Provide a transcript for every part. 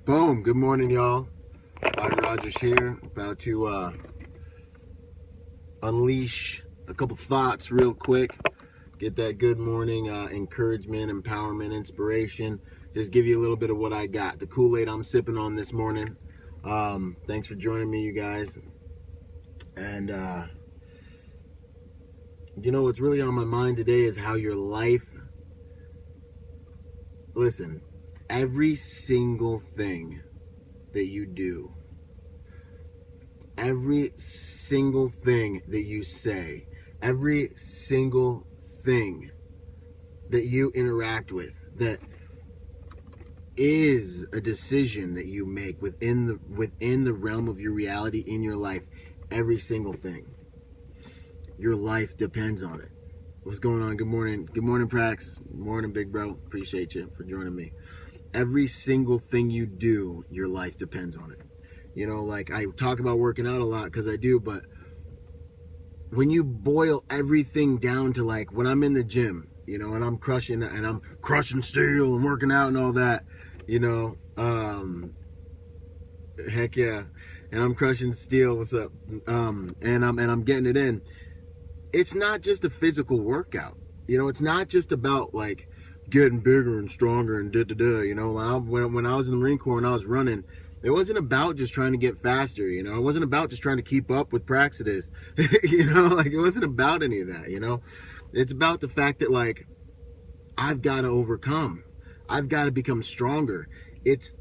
Boom. Good morning, y'all. Martin Rogers here, about to unleash a couple thoughts real quick. Get that good morning encouragement, empowerment, inspiration. Just give you a little bit of what I got. The Kool-Aid I'm sipping on this morning. Thanks for joining me, you guys. And, what's really on my mind today is how your life... Listen, every single thing that you do, every single thing that you say, every single thing that you interact with, that is a decision that you make within the realm of your reality in your life, every single thing. Your life depends on it. What's going on? Good morning. Good morning, Prax. Good morning, big bro. Appreciate you for joining me. Every single thing you do, your life depends on it. You know, like I talk about working out a lot because I do, but when you boil everything down to like when I'm in the gym, you know, and I'm crushing steel and working out and all that, you know, heck yeah. And I'm crushing steel. What's up? And I'm getting it in. It's not just a physical workout. You know, it's not just about like getting bigger and stronger and da-da-da. You know, when I was in the Marine Corps and I was running, it wasn't about just trying to get faster. You know, it wasn't about just trying to keep up with Praxidus. You know, like it wasn't about any of that, you know. It's about the fact that like I've got to overcome. I've got to become stronger. It's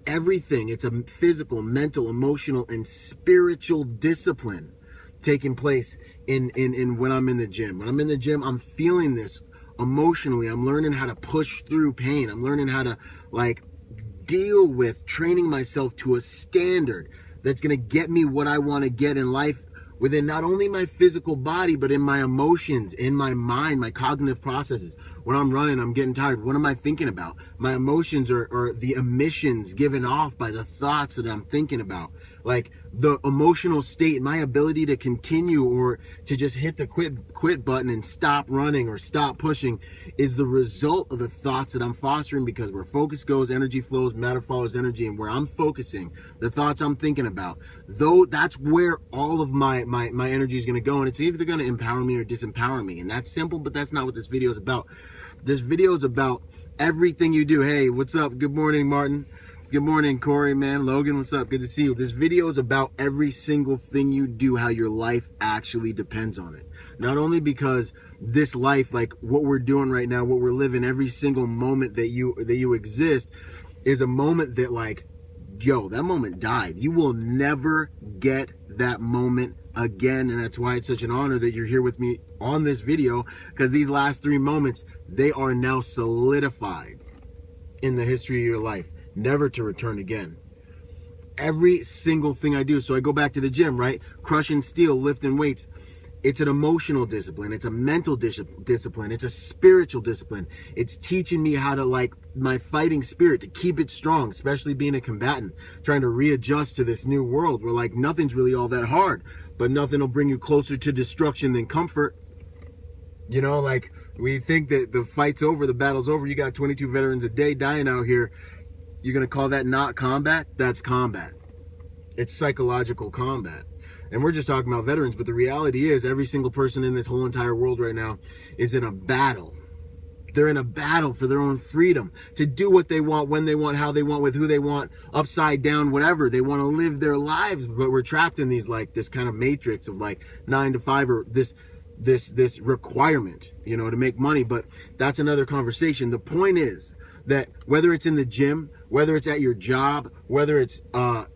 everything. It's a physical, mental, emotional, and spiritual discipline taking place in when I'm in the gym. When I'm in the gym, I'm feeling this emotionally. I'm learning how to push through pain. I'm learning how to like deal with training myself to a standard that's going to get me what I want to get in life within not only my physical body, but in my emotions, in my mind, my cognitive processes. When I'm running, I'm getting tired. What am I thinking about? My emotions are the emissions given off by the thoughts that I'm thinking about. Like the emotional state, my ability to continue or to just hit the quit button and stop running or stop pushing is the result of the thoughts that I'm fostering, because where focus goes, energy flows, matter follows energy, and where I'm focusing, the thoughts I'm thinking about, though that's where all of my energy is going to go, and it's either going to empower me or disempower me. And that's simple, but that's not what this video is about. This video is about everything you do. Hey, what's up? Good morning, Martin. Good morning, Corey, man. Logan, what's up? Good to see you. This video is about every single thing you do, how your life actually depends on it. Not only because this life, like what we're doing right now, what we're living, every single moment that you exist is a moment that like, yo, that moment died. You will never get that moment again. And that's why it's such an honor that you're here with me on this video, because these last 3 moments, they are now solidified in the history of your life, never to return again. Every single thing I do. So I go back to the gym, right? Crushing steel, lifting weights. It's an emotional discipline. It's a mental discipline. It's a spiritual discipline. It's teaching me how to, like, my fighting spirit, to keep it strong, especially being a combatant, trying to readjust to this new world where, like, nothing's really all that hard, but nothing will bring you closer to destruction than comfort. You know, like, we think that the fight's over, the battle's over. You got 22 veterans a day dying out here. You're going to call that not combat? That's combat. It's psychological combat. And we're just talking about veterans, but the reality is every single person in this whole entire world right now is in a battle. They're in a battle for their own freedom to do what they want, when they want, how they want, with who they want, upside down, whatever. They want to live their lives, but we're trapped in these, like, this kind of matrix of like 9 to 5 or this requirement, you know, to make money. But that's another conversation. The point is that whether it's in the gym, whether it's at your job, whether it's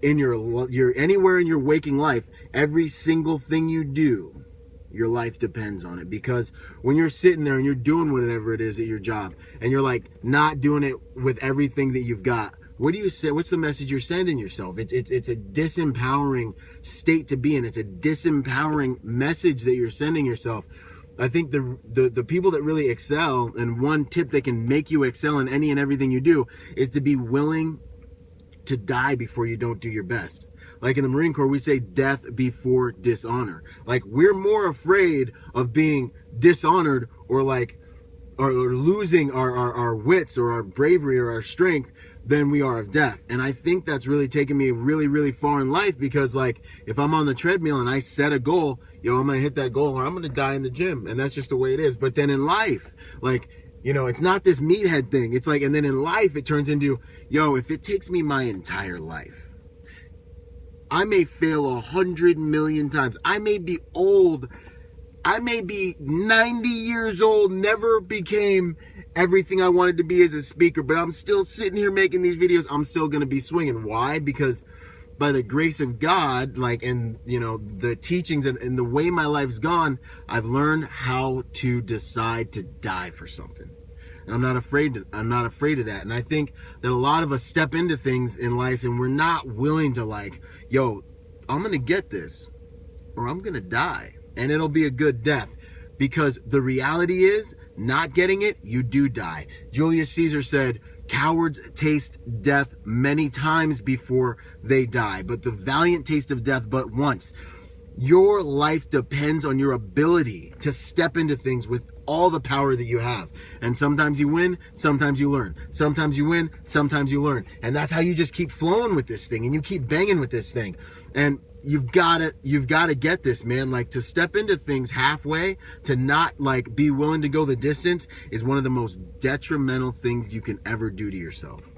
in your anywhere in your waking life, every single thing you do, your life depends on it. Because when you're sitting there and you're doing whatever it is at your job, and you're like not doing it with everything that you've got, what do you say? What's the message you're sending yourself? It's a disempowering state to be in. It's a disempowering message that you're sending yourself. I think the people that really excel, and one tip that can make you excel in any and everything you do, is to be willing to die before you don't do your best. Like in the Marine Corps, we say death before dishonor. Like, we're more afraid of being dishonored or like or losing our wits or our bravery or our strength than we are of death. And I think that's really taken me really, really far in life, because like if I'm on the treadmill and I set a goal, I'm gonna hit that goal or I'm gonna die in the gym, and that's just the way it is. But then in life, like, it's not this meathead thing. It's like, and then in life it turns into, if it takes me my entire life, I may fail 100 million times. I may be old. I may be 90 years old, never became everything I wanted to be as a speaker, but I'm still sitting here making these videos. I'm still going to be swinging. Why? Because by the grace of God, and the teachings and the way my life's gone, I've learned how to decide to die for something. And I'm not afraid of that. And I think that a lot of us step into things in life and we're not willing to I'm going to get this or I'm going to die. And it'll be a good death, because the reality is, not getting it, you do die. Julius Caesar said, cowards taste death many times before they die, but the valiant taste of death but once. Your life depends on your ability to step into things with all the power that you have. And sometimes you win, sometimes you learn. Sometimes you win, sometimes you learn. And that's how you just keep flowing with this thing, and you keep banging with this thing. And you've got to get this, man. Like, to step into things halfway, to not be willing to go the distance, is one of the most detrimental things you can ever do to yourself.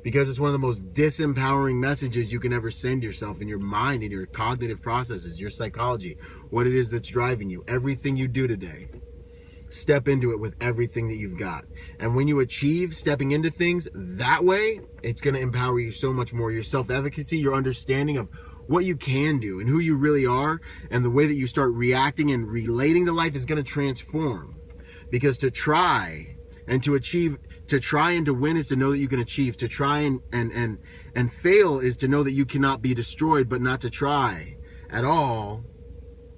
Because it's one of the most disempowering messages you can ever send yourself in your mind, in your cognitive processes, your psychology, what it is that's driving you. Everything you do today, step into it with everything that you've got. And when you achieve stepping into things that way, it's going to empower you so much more. Your self-efficacy, your understanding of what you can do and who you really are, and the way that you start reacting and relating to life is going to transform. Because to try and to achieve, to try and to win is to know that you can achieve. To try and fail is to know that you cannot be destroyed, but not to try at all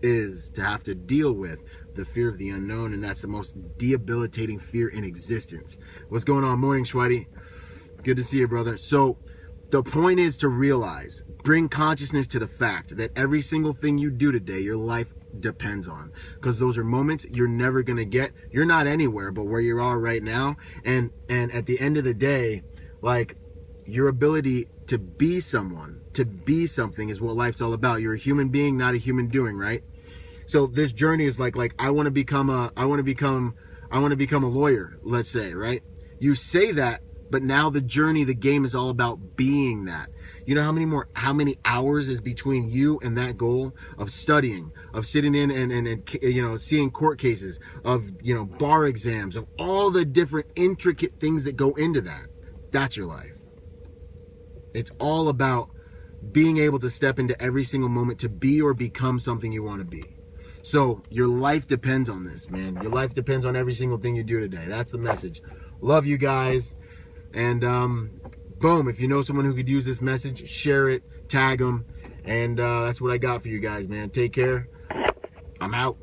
is to have to deal with the fear of the unknown, and that's the most debilitating fear in existence. What's going on? Morning, Schweity. Good to see you, brother. So the point is to realize, bring consciousness to the fact that every single thing you do today, your life depends on. Because those are moments you're never going to get. You're not anywhere but where you are right now. And at the end of the day, your ability to be someone, to be something, is what life's all about. You're a human being, not a human doing, right? So this journey is like I want to become a lawyer, let's say, right? You say that, but now the journey, the game is all about being that. You know how many hours is between you and that goal of studying, of sitting in and seeing court cases, of, bar exams, of all the different intricate things that go into that. That's your life. It's all about being able to step into every single moment to be or become something you want to be. So your life depends on this, man. Your life depends on every single thing you do today. That's the message. Love you guys. And boom, if you know someone who could use this message, share it, tag them. And that's what I got for you guys, man. Take care. I'm out.